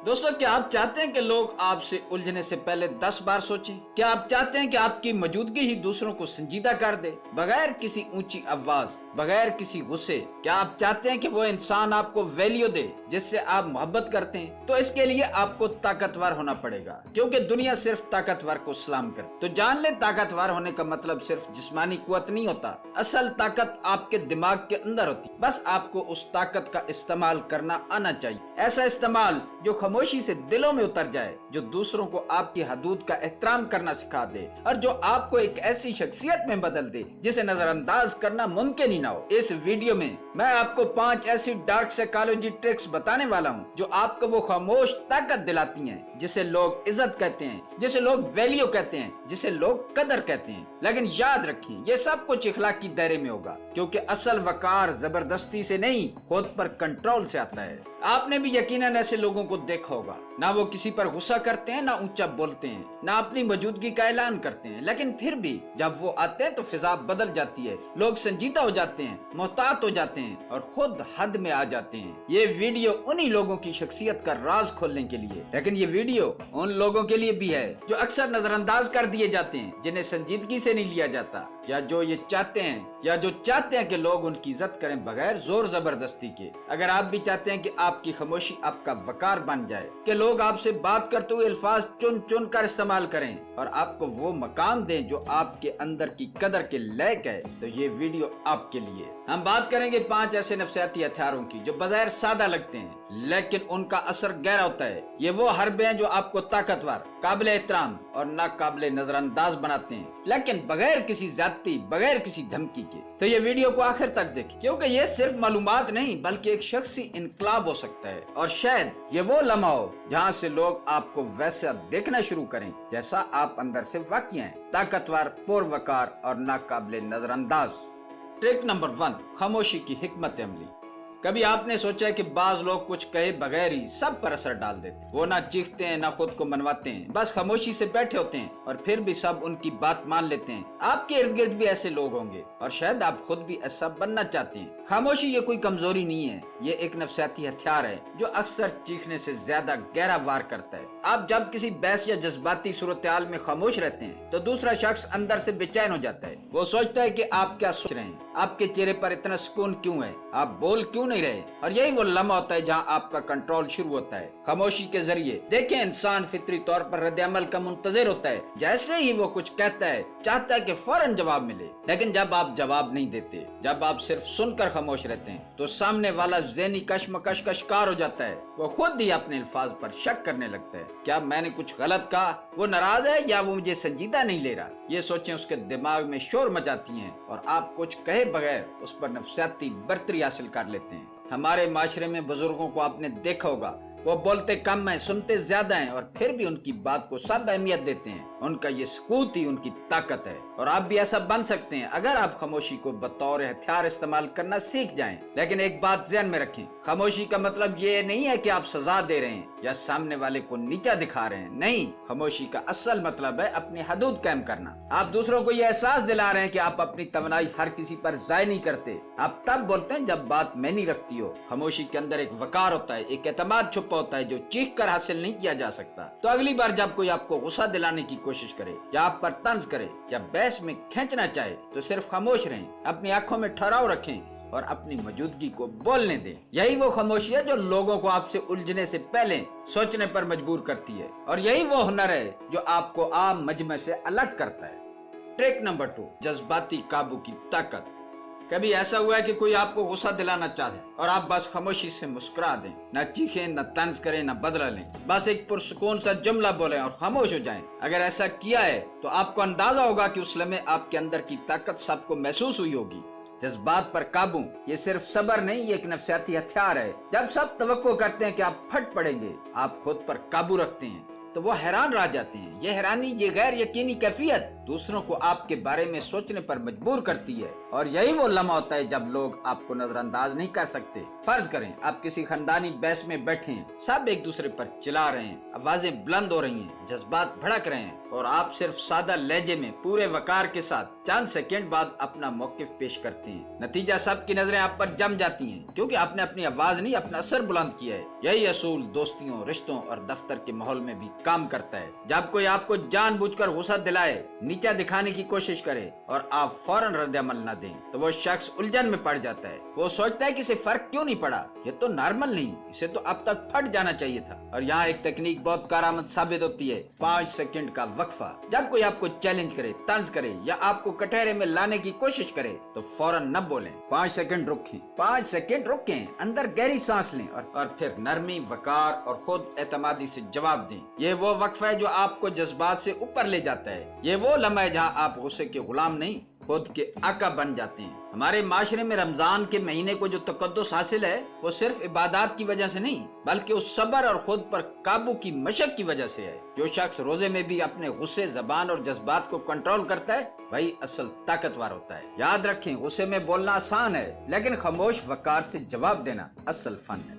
دوستو، کیا آپ چاہتے ہیں کہ لوگ آپ سے الجھنے سے پہلے 10 بار سوچیں؟ کیا آپ چاہتے ہیں کہ آپ کی موجودگی ہی دوسروں کو سنجیدہ کر دے، بغیر کسی اونچی آواز، بغیر کسی غصے؟ کیا آپ چاہتے ہیں کہ وہ انسان آپ کو ویلیو دے جس سے آپ محبت کرتے ہیں؟ تو اس کے لیے آپ کو طاقتور ہونا پڑے گا، کیونکہ دنیا صرف طاقتور کو سلام کرتی۔ تو جان لیں، طاقتور ہونے کا مطلب صرف جسمانی قوت نہیں ہوتا، اصل طاقت آپ کے دماغ کے اندر ہوتی، بس آپ کو اس طاقت کا استعمال کرنا آنا چاہیے۔ ایسا استعمال جو خاموشی سے دلوں میں اتر جائے، جو دوسروں کو آپ کی حدود کا احترام کرنا سکھا دے، اور جو آپ کو ایک ایسی شخصیت میں بدل دے جسے نظر انداز کرنا ممکن ہی نہ ہو۔ اس ویڈیو میں آپ کو 5 ایسی ڈارک سائیکالوجی ٹرکس بتانے والا ہوں جو آپ کو وہ خاموش طاقت دلاتی ہیں جسے لوگ عزت کہتے ہیں، جسے لوگ ویلیو کہتے ہیں، جسے لوگ قدر کہتے ہیں۔ لیکن یاد رکھیں، یہ سب کچھ اخلاقی دائرے میں ہوگا، کیونکہ اصل وقار زبردستی سے نہیں، خود پر کنٹرول سے آتا ہے۔ آپ نے بھی یقیناً ایسے لوگوں کو دیکھا ہوگا، نہ وہ کسی پر غصہ کرتے ہیں، نہ اونچا بولتے ہیں، نہ اپنی موجودگی کا اعلان کرتے ہیں، لیکن پھر بھی جب وہ آتے ہیں تو فضا بدل جاتی ہے، لوگ سنجیدہ ہو جاتے ہیں، محتاط ہو جاتے ہیں اور خود حد میں آ جاتے ہیں۔ یہ ویڈیو انہی لوگوں کی شخصیت کا راز کھولنے کے لیے، لیکن یہ ویڈیو ان لوگوں کے لیے بھی ہے جو اکثر نظر انداز کر دیے جاتے ہیں، جنہیں سنجیدگی سے نہیں لیا جاتا، یا جو چاہتے ہیں کہ لوگ ان کی عزت کریں بغیر زور زبردستی کے۔ اگر آپ بھی چاہتے ہیں کہ آپ کی خاموشی آپ کا وقار بن جائے، کہ لوگ آپ سے بات کرتے ہوئے الفاظ چن چن کر استعمال کریں اور آپ کو وہ مقام دیں جو آپ کے اندر کی قدر کے لائق ہے، تو یہ ویڈیو آپ کے لیے۔ ہم بات کریں گے 5 ایسے نفسیاتی ہتھیاروں کی جو بظاہر سادہ لگتے ہیں لیکن ان کا اثر گہرا ہوتا ہے۔ یہ وہ حربے ہیں جو آپ کو طاقتور، قابل احترام اور ناقابل نظر انداز بناتے ہیں، لیکن بغیر کسی زیادتی، بغیر کسی دھمکی کے۔ تو یہ ویڈیو کو آخر تک دیکھیں، کیونکہ یہ صرف معلومات نہیں بلکہ ایک شخصی انقلاب ہو سکتا ہے، اور شاید یہ وہ لمحہ ہو جہاں سے لوگ آپ کو ویسا دیکھنا شروع کریں جیسا آپ اندر سے واقعی ہیں، طاقتور، پروقار اور ناقابل نظر انداز۔ ٹرک نمبر 1، خاموشی کی حکمت عملی۔ کبھی آپ نے سوچا کہ بعض لوگ کچھ کہے بغیر ہی سب پر اثر ڈال دیتے، وہ نہ چیختے ہیں، نہ خود کو منواتے ہیں، بس خاموشی سے بیٹھے ہوتے ہیں اور پھر بھی سب ان کی بات مان لیتے ہیں۔ آپ کے ارد گرد بھی ایسے لوگ ہوں گے اور شاید آپ خود بھی ایسا بننا چاہتے ہیں۔ خاموشی یہ کوئی کمزوری نہیں ہے، یہ ایک نفسیاتی ہتھیار ہے جو اکثر چیخنے سے زیادہ گہرا وار کرتا ہے۔ آپ جب کسی بحث یا جذباتی صورتحال میں خاموش رہتے ہیں تو دوسرا شخص اندر سے بے چین ہو جاتا ہے، وہ سوچتا ہے کہ آپ کیا سوچ رہے ہیں، آپ کے چہرے پر اتنا سکون کیوں ہے، آپ بول کیوں نہیں رہے، اور یہی وہ لمحہ ہوتا ہے جہاں آپ کا کنٹرول شروع ہوتا ہے۔ خاموشی کے ذریعے دیکھیں، انسان فطری طور پر رد عمل کا منتظر ہوتا ہے، جیسے ہی وہ کچھ کہتا ہے چاہتا ہے کہ فوراً جواب ملے، لیکن جب آپ جواب نہیں دیتے، جب آپ صرف سن کر خاموش رہتے ہیں تو سامنے والا ذہنی کشمکش کا شکار ہو جاتا ہے، وہ خود ہی اپنے الفاظ پر شک کرنے لگتا ہے، کیا میں نے کچھ غلط کہا، وہ ناراض ہے یا وہ مجھے سنجیدہ نہیں لے رہا۔ یہ سوچیں اس کے دماغ میں شور مچاتی ہیں اور آپ کچھ کہے بغیر اس پر نفسیاتی برتری حاصل کر لیتے ہیں۔ ہمارے معاشرے میں بزرگوں کو آپ نے دیکھا ہوگا، وہ بولتے کم ہیں، سنتے زیادہ ہیں، اور پھر بھی ان کی بات کو سب اہمیت دیتے ہیں۔ ان کا یہ سکوت ہی ان کی طاقت ہے، اور آپ بھی ایسا بن سکتے ہیں اگر آپ خاموشی کو بطور ہتھیار استعمال کرنا سیکھ جائیں۔ لیکن ایک بات ذہن میں رکھیں، خاموشی کا مطلب یہ نہیں ہے کہ آپ سزا دے رہے ہیں یا سامنے والے کو نیچا دکھا رہے ہیں، نہیں۔ خاموشی کا اصل مطلب ہے اپنی حدود قائم کرنا۔ آپ دوسروں کو یہ احساس دلا رہے ہیں کہ آپ اپنی توانائی ہر کسی پر ضائع نہیں کرتے، آپ تب بولتے ہیں جب بات میں نہیں رکھتی ہو۔ خاموشی کے اندر ایک وقار ہوتا ہے، ایک اعتماد چھپا ہوتا ہے جو چیخ کر حاصل نہیں کیا جا سکتا۔ تو اگلی بار جب کوئی آپ کو غصہ دلانے کی کوشش کرے یا آپ پر طنز کرے یا بحث میں کھینچنا چاہے تو صرف خاموش رہیں، اپنی آنکھوں میں ٹھہراؤ رکھیں اور اپنی موجودگی کو بولنے دیں۔ یہی وہ خاموشی ہے جو لوگوں کو آپ سے الجھنے سے پہلے سوچنے پر مجبور کرتی ہے، اور یہی وہ ہنر ہے جو آپ کو عام مجمع سے الگ کرتا ہے۔ ٹرک نمبر 2، جذباتی قابو کی طاقت۔ کبھی ایسا ہوا ہے کہ کوئی آپ کو غصہ دلانا چاہے اور آپ بس خاموشی سے مسکرا دیں، نہ چیخیں، نہ طنز کریں، نہ بدلہ لیں، بس ایک پرسکون سا جملہ بولیں اور خاموش ہو جائیں۔ اگر ایسا کیا ہے تو آپ کو اندازہ ہوگا کہ اس لمحے آپ کے اندر کی طاقت سب کو محسوس ہوئی ہوگی۔ جذبات پر قابو یہ صرف صبر نہیں، یہ ایک نفسیاتی ہتھیار ہے۔ جب سب توقع کرتے ہیں کہ آپ پھٹ پڑیں گے، آپ خود پر قابو رکھتے ہیں تو وہ حیران رہ جاتے ہیں۔ یہ حیرانی، یہ غیر یقینی کیفیت दूसरों को आपके बारे में सोचने पर मजबूर करती है। और यही वो लम्हा होता है जब लोग आपको नजरअंदाज नहीं कर सकते। फर्ज करें आप किसी खानदानी बहस में बैठे हैं, सब एक दूसरे पर चिल्ला रहे हैं, आवाजें बुलंद हो रही हैं, जज्बात भड़क रहे हैं, और आप सिर्फ सादा लहजे में पूरे वकार के साथ चंद सेकंड बाद अपना मौकिफ पेश करते हैं। नतीजा सबकी नजरें आप पर जम जाती हैं, क्योंकि आपने अपनी आवाज नहीं अपना असर बुलंद किया है। यही असूल दोस्तियों, रिश्तों और दफ्तर के माहौल में भी काम करता है। जब कोई आपको जानबूझकर गुस्सा दिलाए, नीचा दिखाने की कोशिश करे और आप फौरन रद्द-ए-अमल न दें, तो वो शख्स उलझन में पड़ जाता है। वो सोचता है कि इसे फर्क क्यों नहीं पड़ा, ये तो नॉर्मल नहीं, इसे तो अब तक फट जाना चाहिए था। और यहाँ एक तकनीक बहुत कारआमद साबित होती है, 5 सेकंड का वक्फा। जब कोई आपको चैलेंज करे, तंज करे या आपको कटहरे में लाने की कोशिश करे, तो फौरन न बोलें, 5 सेकंड रुकें, 5 सेकंड रुकें, अंदर गहरी सांस लें और फिर नरमी, वकार और खुद एतमादी से जवाब दें। ये वो वक्फा है जो आपको जज्बात से ऊपर ले जाता है। ये वो लम्हा है जहाँ आप गुस्से के गुलाम नहीं, खुद के आका बन जाते हैं। हमारे माशरे में रमजान के महीने को जो तकद्दुस हासिल है, वो सिर्फ इबादत की वजह से नहीं, बल्कि उस सब्र और खुद पर काबू की मशक की वजह से है। जो शख्स रोजे में भी अपने गुस्से, जबान और जज्बात को कंट्रोल करता है, वही असल ताकतवर होता है। याद रखें, गुस्से में बोलना आसान है, लेकिन खामोश वकार से जवाब देना असल फन है।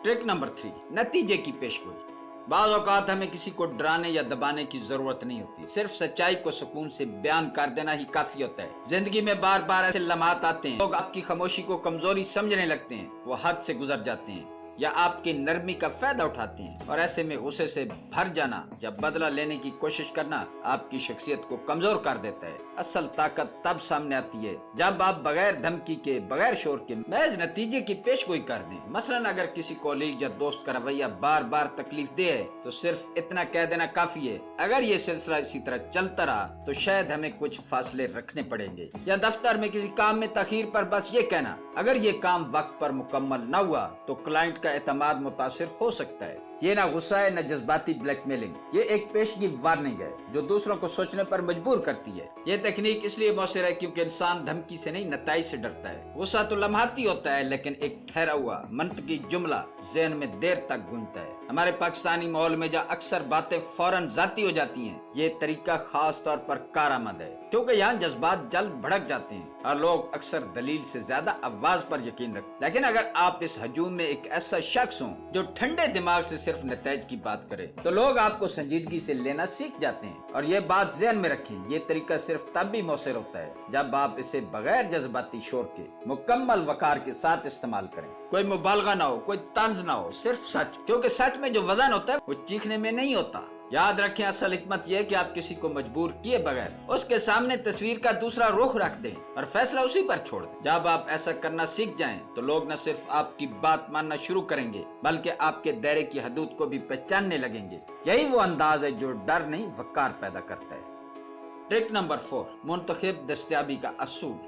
ट्रिक नंबर 3, नतीजे की पेशगोई। बाज़ औक़ात हमें किसी को डराने या दबाने की जरूरत नहीं होती, सिर्फ सच्चाई को सुकून से बयान कर देना ही काफी होता है। जिंदगी में बार बार ऐसे लम्हात आते हैं, लोग आपकी खामोशी को कमजोरी समझने लगते हैं, वो हद से गुजर जाते हैं या आपकी नरमी का फायदा उठाते हैं, और ऐसे में गुस्से से भर जाना या बदला लेने की कोशिश करना आपकी शख्सियत को कमजोर कर देता है। असल ताकत तब सामने आती है जब आप बगैर धमकी के, बगैर शोर के महज नतीजे की पेशगोई कर दें। मसलन अगर किसी कॉलीग या दोस्त का रवैया बार बार तकलीफ दे है, तो सिर्फ इतना कह देना काफी है, अगर ये सिलसिला इसी तरह चलता रहा तो शायद हमें कुछ फासले रखने पड़ेंगे। या दफ्तर में किसी काम में तखीर पर बस ये कहना, अगर ये काम वक्त पर मुकम्मल न हुआ तो क्लाइंट का एतमाद मुतासिर हो सकता है। ये ना गुस्सा है, न जज्बाती ब्लैकमेलिंग, ये एक पेशगी वार्निंग है जो दूसरों को सोचने पर मजबूर करती है। ये तकनीक इसलिए मौसर है क्योंकि इंसान धमकी से नहीं, नताइज से डरता है। गुस्सा तो लम्हाती होता है, लेकिन एक ठहरा हुआ मंतकी जुमला ज़हन में देर तक गूंजता है। हमारे पाकिस्तानी माहौल में जहाँ अक्सर बातें फौरन जाती हो जाती हैं, ये तरीका खास तौर पर कारआमद है, क्योंकि यहाँ जज्बात जल्द भड़क जाते हैं और लोग अक्सर दलील से ज्यादा आवाज पर यकीन रखते। लेकिन अगर आप इस हजूम में एक ऐसा शख्स हो जो ठंडे दिमाग से सिर्फ नतीजे की बात करे, तो लोग आपको संजीदगी से लेना सीख जाते हैं। और ये बात ज़हन में रखें, ये तरीका सिर्फ तब भी मौसर होता है जब आप इसे बगैर जज्बाती शोर के मुकम्मल वकार के साथ इस्तेमाल करें। कोई मुबालगा ना हो, कोई तंज ना हो, सिर्फ सच, क्योंकि सच में जो वजन होता है वो चीखने में नहीं होता। याद रखें, असल हिकमत यह है कि आप किसी को मजबूर किए बगैर उसके सामने तस्वीर का दूसरा रुख रख दें और फैसला उसी पर छोड़ दें। जब आप ऐसा करना सीख जाएं, तो लोग न सिर्फ आपकी बात मानना शुरू करेंगे, बल्कि आपके दायरे की हदूद को भी पहचानने लगेंगे। यही वो अंदाज है जो डर नहीं, वकार पैदा करता है। ट्रिक नंबर 4, मुंतखब दस्तयाबी का असूल।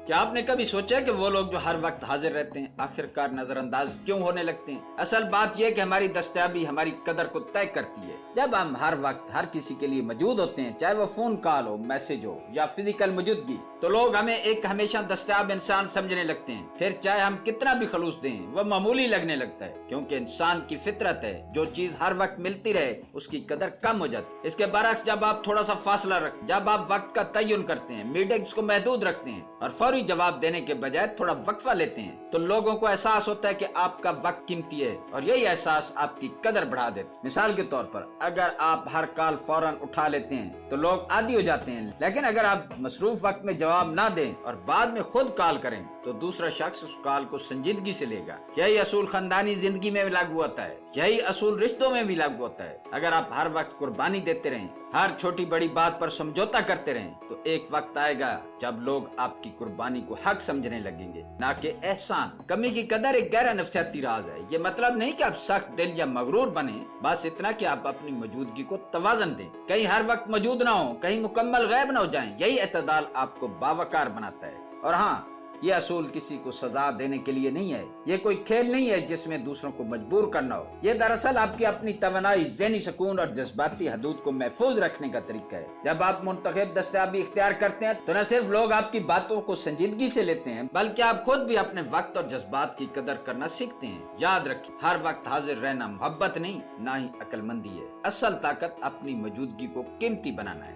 क्या आपने कभी सोचा कि वो लोग जो हर वक्त हाजिर रहते हैं आखिरकार नजरअंदाज क्यों होने लगते हैं? असल बात यह कि हमारी दस्तयाबी हमारी कदर को तय करती है। जब हम हर वक्त हर किसी के लिए मौजूद होते हैं, चाहे वो फोन कॉल हो, मैसेज हो या फिजिकल मौजूदगी, तो लोग हमें एक हमेशा दस्तयाब इंसान समझने लगते हैं। फिर चाहे हम कितना भी खलूस दें, वह मामूली लगने लगता है, क्योंकि इंसान की फितरत है जो चीज हर वक्त मिलती रहे उसकी कदर कम हो जाती है। इसके बरक्स जब आप थोड़ा सा फासला रख, जब आप वक्त का तयन करते हैं, मीटिंग्स को महदूद रखते हैं और फौरी जवाब देने के बजाय थोड़ा वक्फा लेते हैं, तो लोगों को एहसास होता है कि आपका वक्त कीमती है, और यही एहसास आपकी कदर बढ़ा देता है। मिसाल के तौर पर, अगर आप हर कॉल फौरन उठा लेते हैं तो लोग आदी हो जाते हैं, लेकिन अगर आप मसरूफ वक्त में जवाब ना दें और बाद में खुद कॉल करें, तो दूसरा शख्स उस कॉल को संजीदगी से लेगा। यही असूल खानदानी जिंदगी में भी लागू होता है, यही असूल रिश्तों में भी लागू होता है। अगर आप हर वक्त कुर्बानी देते रहें, हर छोटी बड़ी बात पर समझौता करते रहें, तो एक वक्त आएगा जब लोग आपकी कुर्बानी को हक समझने लगेंगे, ना कि एहसान। कमी की कदर एक गहरा नफ्सियाती राज है। ये मतलब नहीं कि आप सख्त दिल या मगरूर बने, बस इतना कि आप अपनी मौजूदगी को तवाज़न दें। कहीं हर वक्त मौजूद ना हो, कहीं मुकम्मल गायब ना हो जाएं। यही एतदाल आपको बावकार बनाता है। और हाँ, ये असूल किसी को सजा देने के लिए नहीं है, ये कोई खेल नहीं है जिसमें दूसरों को मजबूर करना हो। ये दरअसल आपकी अपनी तवानाई, ज़हनी सुकून और जज्बाती हदूद को महफूज रखने का तरीका है। जब आप मुंतखब दस्तयाबी इख्तियार करते हैं, तो न सिर्फ लोग आपकी बातों को संजीदगी से लेते हैं, बल्कि आप खुद भी अपने वक्त और जज्बात की कदर करना सीखते हैं। याद रखें, हर वक्त हाजिर रहना मोहब्बत नहीं, ना ही अक्लमंदी है। असल ताकत अपनी मौजूदगी को कीमती बनाना है।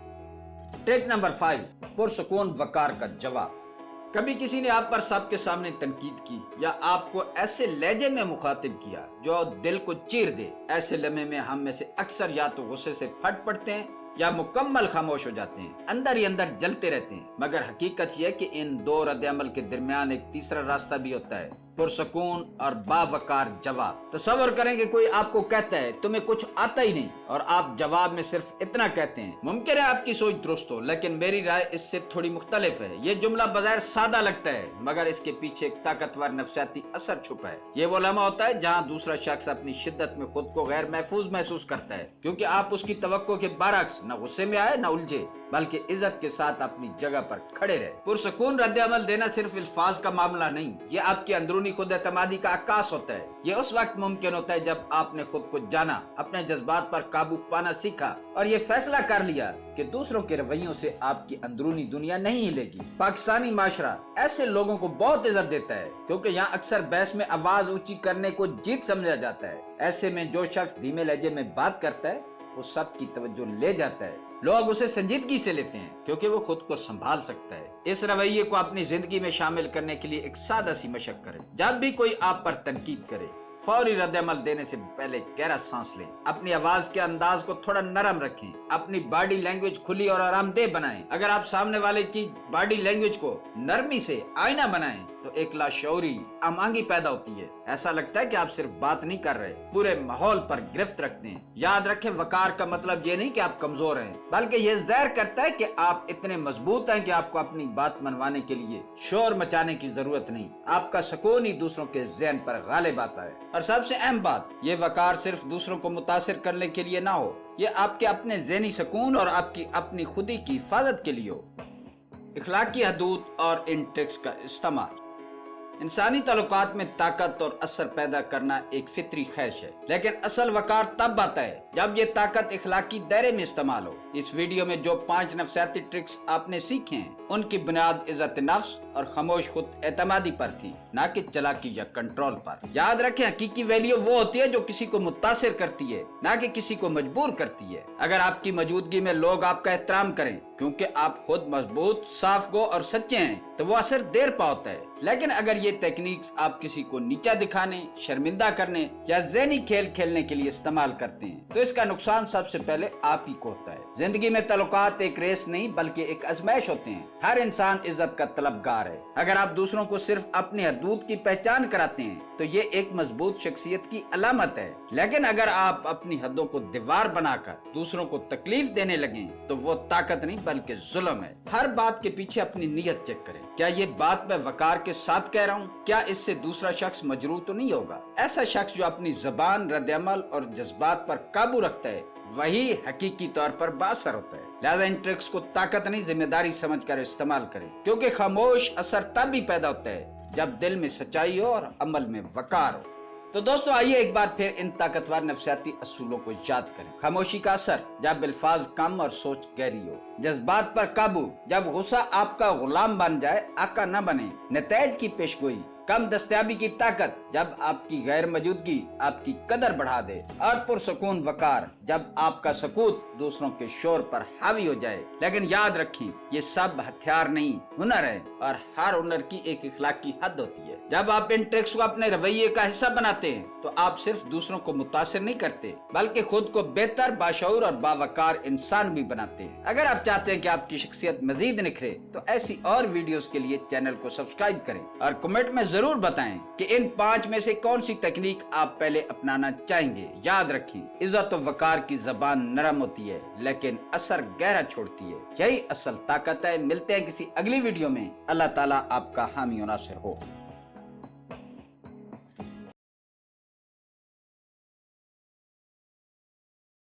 ट्रिक नंबर 5, पुरसुकून वकार का जवाब। कभी किसी ने आप पर सबके सामने तनकीद की या आपको ऐसे लहजे में मुखातिब किया जो दिल को चीर दे, ऐसे लम्हे में हम में से अक्सर या तो गुस्से से फट पड़ते हैं या मुकम्मल खामोश हो जाते हैं, अंदर ही अंदर जलते रहते हैं। मगर हकीकत यह कि इन दो रद्द-ए-अमल के दरमियान एक तीसरा रास्ता भी होता है, पुरसुकून और बावकार जवाब। तसव्वुर करें कि कोई आपको कहता है तुम्हें कुछ आता ही नहीं और आप जवाब में सिर्फ इतना कहते हैं, मुमकिन है आपकी सोच दुरुस्त हो, लेकिन मेरी राय इससे थोड़ी मुख्तलिफ है। ये जुमला बज़ाहिर सादा लगता है मगर इसके पीछे एक ताकतवर नफ्सियाती असर छुपा है। ये वो लम्हा होता है जहाँ दूसरा शख्स अपनी शिद्दत में खुद को गैर महफूज महसूस करता है, क्योंकि आप उसकी तवक्को के बरअक्स न गुस्से में आए न उलझे, बल्कि इज्जत के साथ अपनी जगह पर खड़े रहे। पुरसुकून रद्द-ए-अमल देना सिर्फ अल्फाज का मामला नहीं, ये आपकी अंदरूनी खुद एतमादी का अक्कास होता है। ये उस वक्त मुमकिन होता है जब आपने खुद को जाना, अपने जज्बात पर काबू पाना सीखा और ये फैसला कर लिया कि दूसरों के रवैयों से आपकी अंदरूनी दुनिया नहीं हिलेगी। पाकिस्तानी माशरा ऐसे लोगों को बहुत इज्जत देता है, क्योंकि यहाँ अक्सर बहस में आवाज ऊंची करने को जीत समझा जाता है। ऐसे में जो शख्स धीमे लहजे में बात करता है वो सबकी तवज्जो ले जाता है। लोग उसे संजीदगी से लेते हैं क्योंकि वो खुद को संभाल सकता है। इस रवैये को अपनी जिंदगी में शामिल करने के लिए एक सादा सी मशक करें। जब भी कोई आप पर तनकीद करे, फौरी रद्द-ए-अमल देने से पहले गहरा सांस लें, अपनी आवाज के अंदाज को थोड़ा नरम रखें, अपनी बॉडी लैंग्वेज खुली और आरामदेह बनाएं। अगर आप सामने वाले की बॉडी लैंग्वेज को नरमी से आईना बनाएं तो एक लाशऊरी आमांगी पैदा होती है। ऐसा लगता है कि आप सिर्फ बात नहीं कर रहे, पूरे माहौल पर गिरफ्त रखते हैं। याद रखें, वकार का मतलब ये नहीं कि आप कमजोर हैं, बल्कि ये ज़ाहिर करता है कि आप इतने मजबूत हैं कि आपको अपनी बात मनवाने के लिए शोर मचाने की जरूरत नहीं। आपका सुकून ही दूसरों के ज़हन पर गालिब आता है। और सबसे अहम बात, ये वकार सिर्फ दूसरों को मुतासिर करने के लिए ना हो, ये आपके अपने ज़हनी सुकून और आपकी अपनी खुदी की हिफाजत के लिए हो। इखलाकी हदूद और इन ट्रिक्स का इस्तेमाल। इंसानी ताल्लुकात में ताकत और असर पैदा करना एक फितरी ख्वाहिश है, लेकिन असल वकार तब आता है जब ये ताकत इखलाकी दायरे में इस्तेमाल हो। इस वीडियो में जो 5 नफ्सियाती ट्रिक्स आपने सीखे हैं, उनकी बुनियाद इज्जत नफ्स और खामोश खुद एतमादी पर थी, ना कि चालाकी या कंट्रोल पर। याद रखें, हकीकी वैल्यू वो होती है जो किसी को मुतासिर करती है, ना कि किसी को मजबूर करती है। अगर आपकी मौजूदगी में लोग आपका एहतराम करें क्योंकि आप खुद मजबूत, साफ गो और सच्चे हैं, तो वो असर देर पा होता है। लेकिन अगर ये टेक्निक्स आप किसी को नीचा दिखाने, शर्मिंदा करने या ज़हनी खेल खेलने के लिए इस्तेमाल करते हैं, तो इसका नुकसान सबसे पहले आप ही को होता है। जिंदगी में ताल्लुकात एक रेस नहीं बल्कि एक आजमाइश होते हैं। हर इंसान इज्जत का तलबगार है। अगर आप दूसरों को सिर्फ अपनी हदूद की पहचान कराते हैं तो ये एक मजबूत शख्सियत की अलामत है। लेकिन अगर आप अपनी हदों को दीवार बनाकर दूसरों को तकलीफ देने लगे तो वो ताकत नहीं बल्कि जुल्म है। हर बात के पीछे अपनी नीयत चेक करें। क्या ये बात मैं वकार के साथ कह रहा हूँ? क्या इससे दूसरा शख्स मजरूर तो नहीं होगा? ऐसा शख्स जो अपनी जबान, रद्द-ए-अमल और जज्बात पर काबू रखता है वही हकीकी तौर पर बासर होता है। लिहाजा इन ट्रिक्स को ताकत नहीं जिम्मेदारी समझकर इस्तेमाल करें, क्योंकि खामोश असर तब भी पैदा होता है जब दिल में सच्चाई हो और अमल में वकार हो। तो दोस्तों, आइए एक बार फिर इन ताकतवर नफ्सियाती असूलों को याद करें। खामोशी का असर, जब अल्फाज कम और सोच गहरी हो। जज्बात पर काबू, जब गुस्सा आपका गुलाम बन जाए, आका न बने। नतीजे की पेशगोई, कम दस्तयाबी की ताकत, जब आपकी गैर मौजूदगी आपकी कदर बढ़ा दे। और पुरसुकून वकार, जब आपका सकूत दूसरों के शोर पर हावी हो जाए। लेकिन याद रखें, ये सब हथियार नहीं, हुनर है, और हर हुनर की एक इखलाकी हद होती है। जब आप इन ट्रिक्स को अपने रवैये का हिस्सा बनाते हैं तो आप सिर्फ दूसरों को मुतासिर नहीं करते बल्कि खुद को बेहतर, बाशऊर और बावकार इंसान भी बनाते हैं। अगर आप चाहते हैं कि आपकी शख्सियत मजीद निखरे तो ऐसी और वीडियोस के लिए चैनल को सब्सक्राइब करें और कमेंट में जरूर बताएं कि इन 5 में से कौन सी तकनीक आप पहले अपनाना चाहेंगे। याद रखें, इज्जत और वकार की जबान नरम होती है लेकिन असर गहरा छोड़ती है। यही असल ताकत है। मिलते हैं किसी अगली वीडियो में। अल्लाह ताला आपका हामी और नासिर हो।